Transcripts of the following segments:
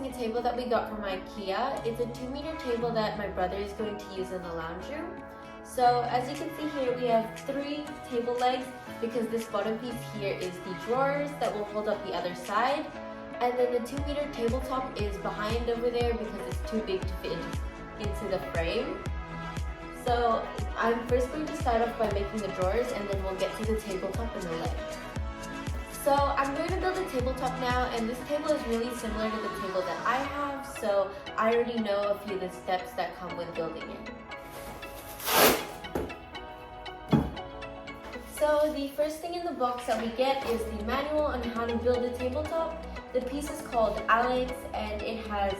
unboxing a table that we got from IKEA. It's a 2-meter table that my brother is going to use in the lounge room. So as you can see here, we have 3 table legs because this bottom piece here is the drawers that will hold up the other side. And then the 2-meter tabletop is behind over there because it's too big to fit into the frame. So I'm first going to start off by making the drawers, and then we'll get to the tabletop and the legs. So I'm going to build a tabletop now, and this table is really similar to the table that I have, so I already know a few of the steps that come with building it. So the first thing in the box that we get is the manual on how to build a tabletop. The piece is called Alex, and it has...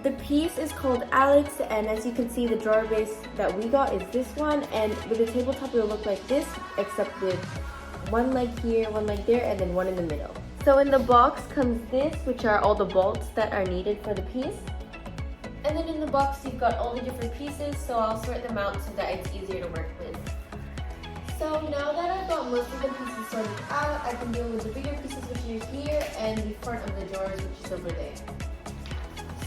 The piece is called Alex, and as you can see, the drawer base that we got is this one, and with the tabletop it will look like this, except with one leg here, one leg there, and then one in the middle. So in the box comes this, which are all the bolts that are needed for the piece. And then in the box you've got all the different pieces, so I'll sort them out so that it's easier to work with. So now that I've got most of the pieces sorted out, I can deal with the bigger pieces, which are here, and the front of the drawers, which is over there.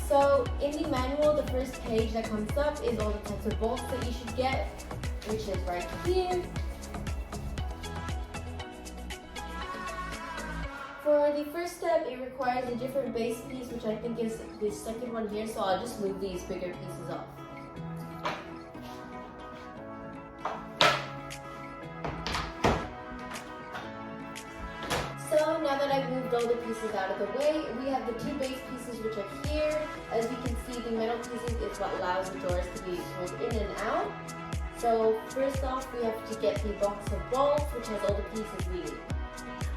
So in the manual, the first page that comes up is all the types of bolts that you should get, which is right here. For the first step, it requires a different base piece, which I think is the second one here, so I'll just move these bigger pieces off. So now that I've moved all the pieces out of the way, we have the 2 base pieces, which are here. As you can see, the metal pieces is what allows the drawers to be pulled in and out. So first off, we have to get the box of bolts, which has all the pieces we need.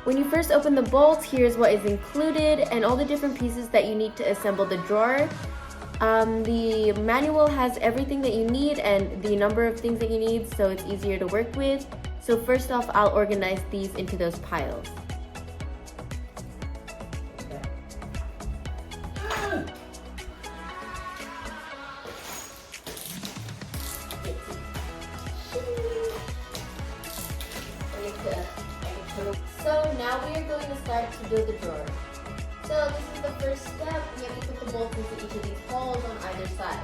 When you first open the bolts, here's what is included and all the different pieces that you need to assemble the drawer. The manual has everything that you need and the number of things that you need, so it's easier to work with. So first off, I'll organize these into those piles. So now we are going to start to build the drawer. So this is the first step. We have to put the bolts into each of these holes on either side.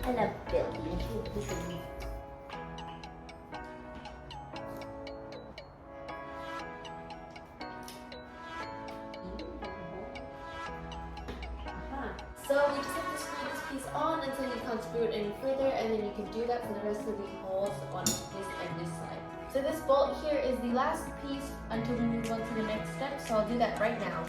I love building. So we just have to screw this piece on until you can't screw it any further, and then you can do that for the rest of the holes on this and this side. So this bolt here is the last piece until we move on to the next step, so I'll do that right now.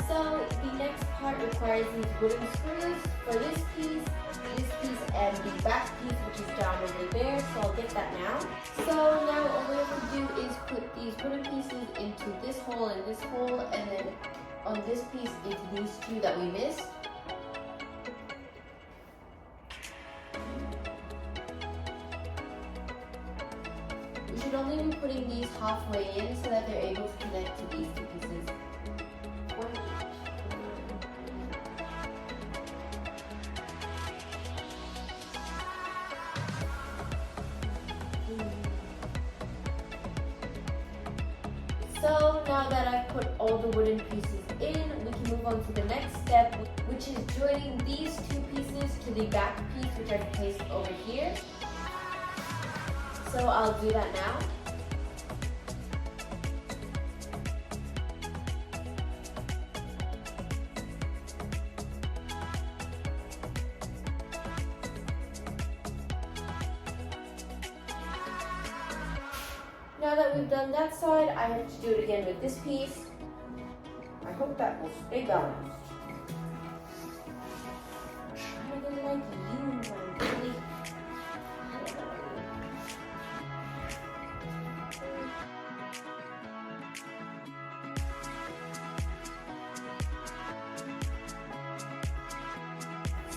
So the next part requires these wooden screws for this piece, and the back piece, which is down over there, so I'll get that now. So now all we have to do is put these wooden pieces into this hole and this hole, and then on this piece into these 2 that we missed. We should only be putting these halfway in so that they're able to connect to these 2 pieces. So now that I've put all the wooden pieces in, we can move on to the next step, which is joining these 2 pieces to the back piece, which I've placed over here. So I'll do that now. Now that we've done that side, I have to do it again with this piece. I hope that will stay balanced. I'm trying to like you, my baby.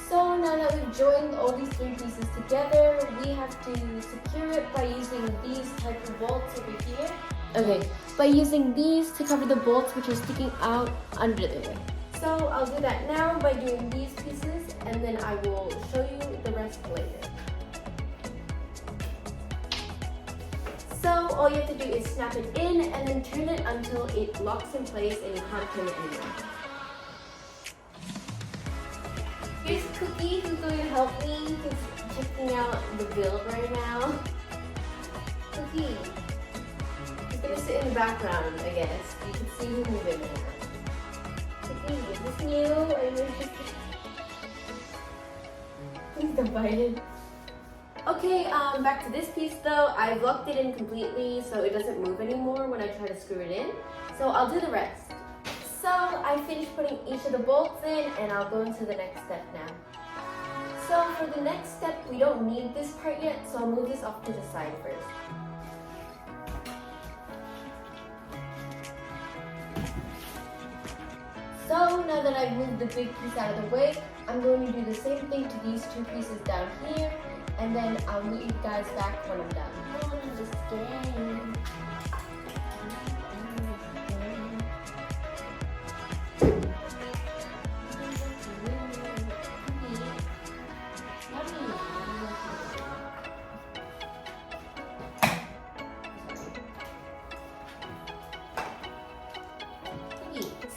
So now that we've joined all these 3 pieces together, we have to secure it by using these type of bolts over here. Okay, by using these to cover the bolts which are sticking out under there. So I'll do that now by doing these pieces, and then I will show you the rest later. So all you have to do is snap it in and then turn it until it locks in place and you can't turn it anymore. Here's Cookie, who's going to help me. He's checking out the build right now. Cookie. He's going to sit in the background, I guess. You can see him moving now. Cookie, is this new? Are you interested? He's divided. Okay, back to this piece though. I've locked it in completely so it doesn't move anymore when I try to screw it in. So I'll do the rest. So I finished putting each of the bolts in and I'll go into the next step now. So for the next step, we don't need this part yet, so I'll move this off to the side first. So now that I've moved the big piece out of the way, I'm going to do the same thing to these two pieces down here, and then I'll meet you guys back when I'm done. Oh, I'm just scared.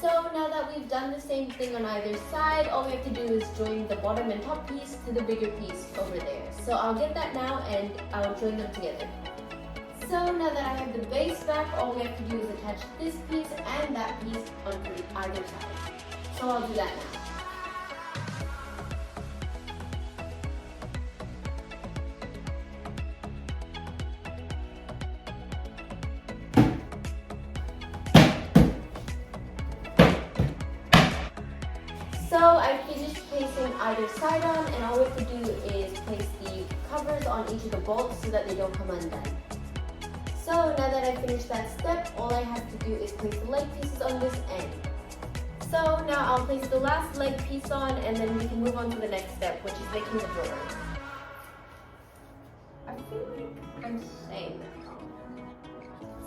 So now that we've done the same thing on either side, all we have to do is join the bottom and top piece to the bigger piece over there. So I'll get that now and I'll join them together. So now that I have the base back, all we have to do is attach this piece and that piece on either side. So I'll do that now. So I finished placing either side on, and all we have to do is place the covers on each of the bolts so that they don't come undone. So now that I finished that step, all I have to do is place the leg pieces on this end. So now I'll place the last leg piece on, and then we can move on to the next step, which is making the drawers. I feel like I'm saying that wrong.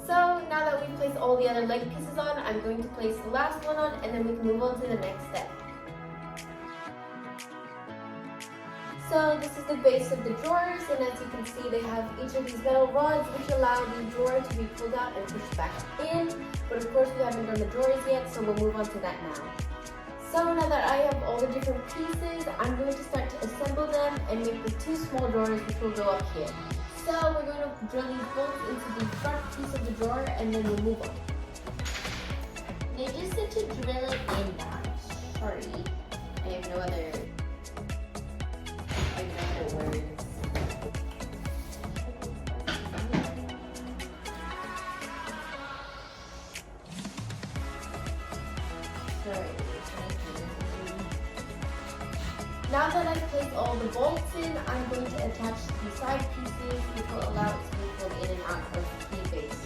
So now that we've placed all the other leg pieces on, I'm going to place the last one on, and then we can move on to the next step. So this is the base of the drawers, and as you can see, they have each of these metal rods which allow the drawer to be pulled out and pushed back in. But of course we haven't done the drawers yet, so we'll move on to that now. So now that I have all the different pieces, I'm going to start to assemble them and make the two small drawers which will go up here. So we're going to drill these bolts into the front piece of the drawer and then we'll move on. They just said to drill it in now. Sorry, I have no other words. Now that I've placed all the bolts in, I'm going to attach the side pieces which will allow it to be pulled in and out of the base.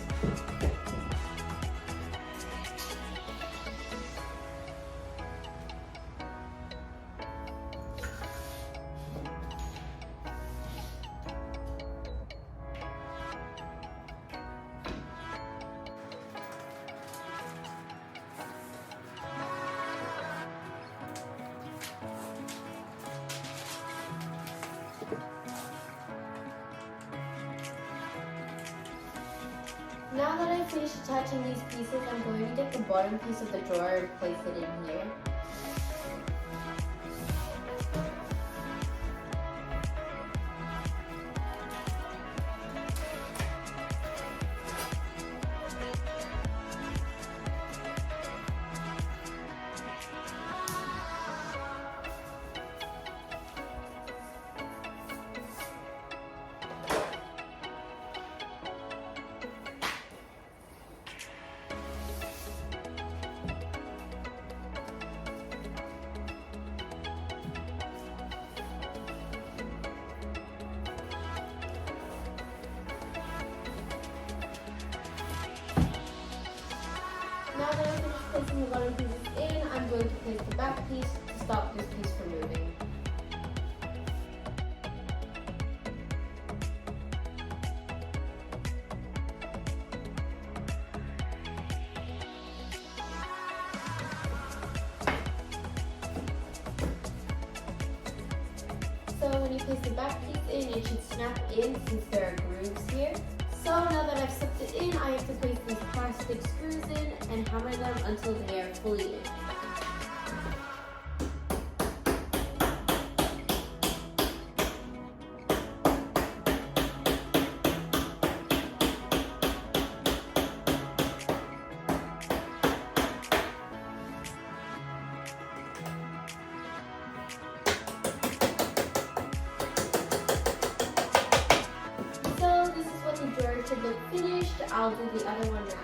Now that I've finished attaching these pieces, I'm going to get the bottom piece of the drawer and place it in here. Now that I've finished placing the bottom pieces in, I'm going to place the back piece to stop this piece from moving. when you place the back piece in, it should snap in since there are grooves here. So now that I've slipped it in, I have to place these plastic screws in and hammer them until they are fully in. Look finished. I'll do the other one now.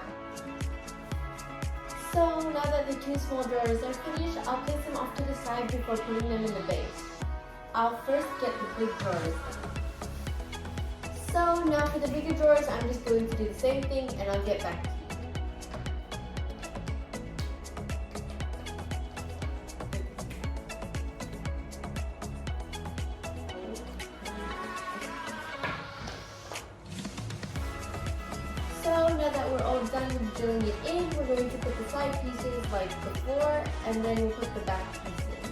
So now that the two small drawers are finished, I'll place them off to the side before putting them in the base. I'll first get the big drawers done. So now for the bigger drawers, I'm just going to do the same thing and I'll get back to you. So now that we're all done with drilling it in, we're going to put the side pieces like before, and then we'll put the back piece in.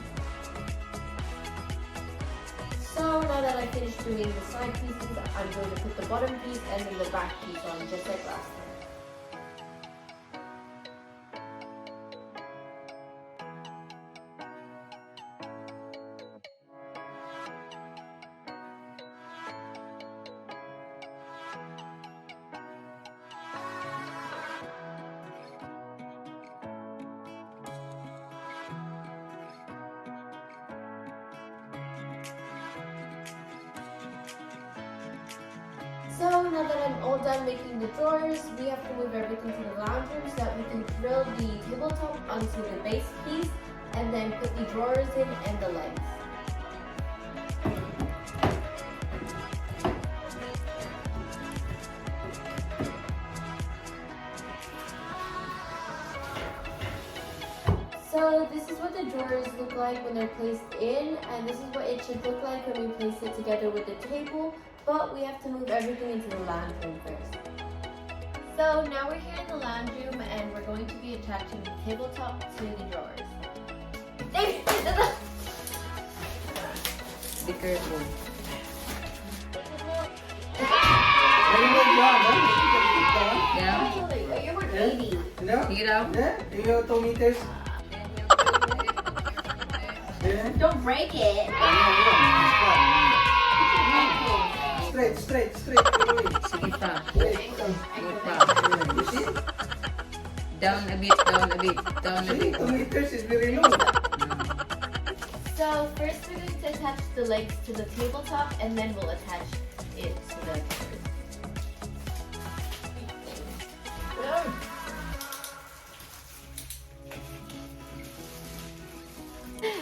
So now that I finished doing the side pieces, I'm going to put the bottom piece and then the back piece on just like last time. So now that I'm all done making the drawers, we have to move everything to the lounge room so that we can drill the tabletop onto the base piece and then put the drawers in and the legs. So this is what the drawers look like when they're placed in, and this is what it should look like when we place it together with the table. But we have to move everything into the lounge room first. So now we're here in the lounge room and we're going to be attaching the tabletop to the drawers. Be careful. Yeah. You're more baby. Take it out. Yeah, 2 meters. Don't break it. Straight. Sige pa. Good pa. You see? Down a bit. See, 2 meters is very low. So first we're going to attach the legs to the tabletop and then we'll attach it to the drawers.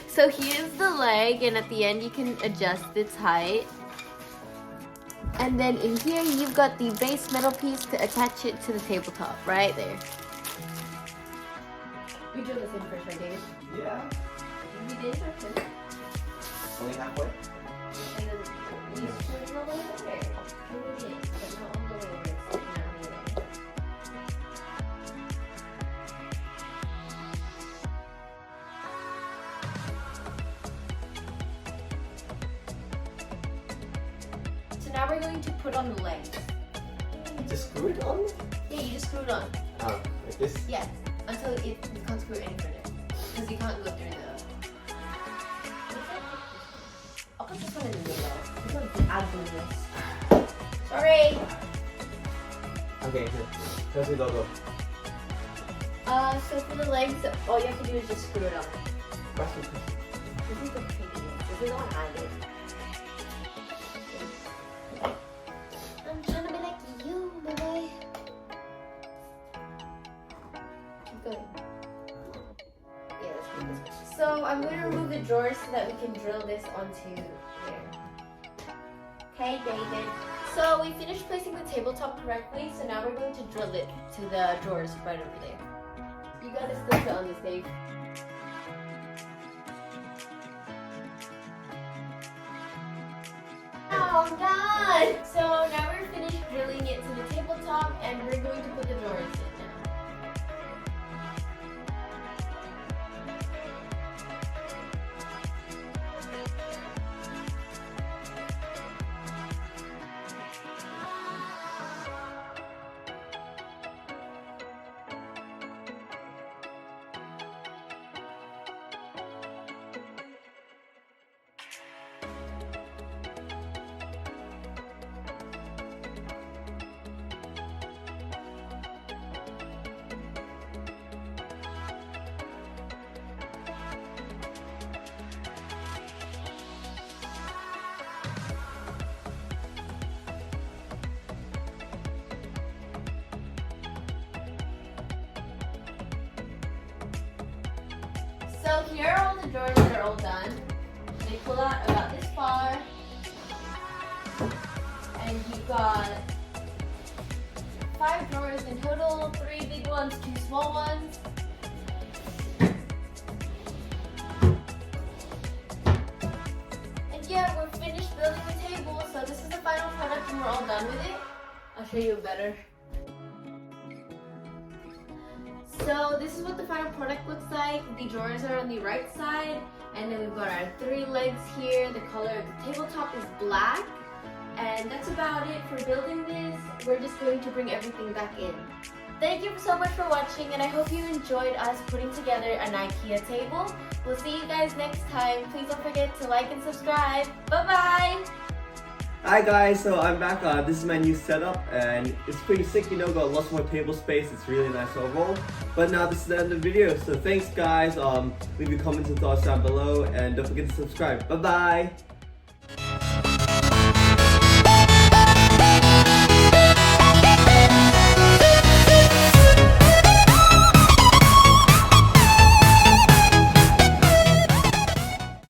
So here's the leg, and at the end you can adjust its height. And then in here you've got the base metal piece to attach it to the tabletop, right there. We drew this in first, right, David? Yeah. We did first. Only halfway? And then we screwed it all the way over. We did, but not all the way over. It's sticking out here. Now we're going to put on the legs. Just screw it on? Yeah, you just screw it on. Ah, like this? Yeah, until you can't screw it any further. Because you can't go through the... I'll put this one in the middle. This one's the ugliest. Sorry! Okay, let's do go. So for the legs, all you have to do is just screw it on. Pass. This is the prettiest. This is the one I did. I'm trying to be like you, baby. Keep going. Yeah, let's do this. So I'm going to remove the drawers so that we can drill this onto there. Okay, David. So we finished placing the tabletop correctly, so now we're going to drill it to the drawers right over there. You gotta still sit on this, Dave. Oh, I'm done! So now we're finished drilling it to the tabletop and we're going to put the drawers in now. here are all the drawers that are all done. They pull out about this far. And you've got 5 drawers in total, 3 big ones, 2 small ones. And yeah, we're finished building the table, so this is the final product and we're all done with it. I'll show you better. So this is what the final product looks like. The drawers are on the right side, and then we've got our 3 legs here. The color of the tabletop is black, and that's about it for building this. We're just going to bring everything back in. Thank you so much for watching, and I hope you enjoyed us putting together an IKEA table. We'll see you guys next time. Please don't forget to like and subscribe. Bye-bye! Hi guys, so I'm back. This is my new setup, and it's pretty sick, you know, got lots more table space. It's really nice overall. But now this is the end of the video, so thanks guys. Leave your comments and thoughts down below, and don't forget to subscribe. Bye bye!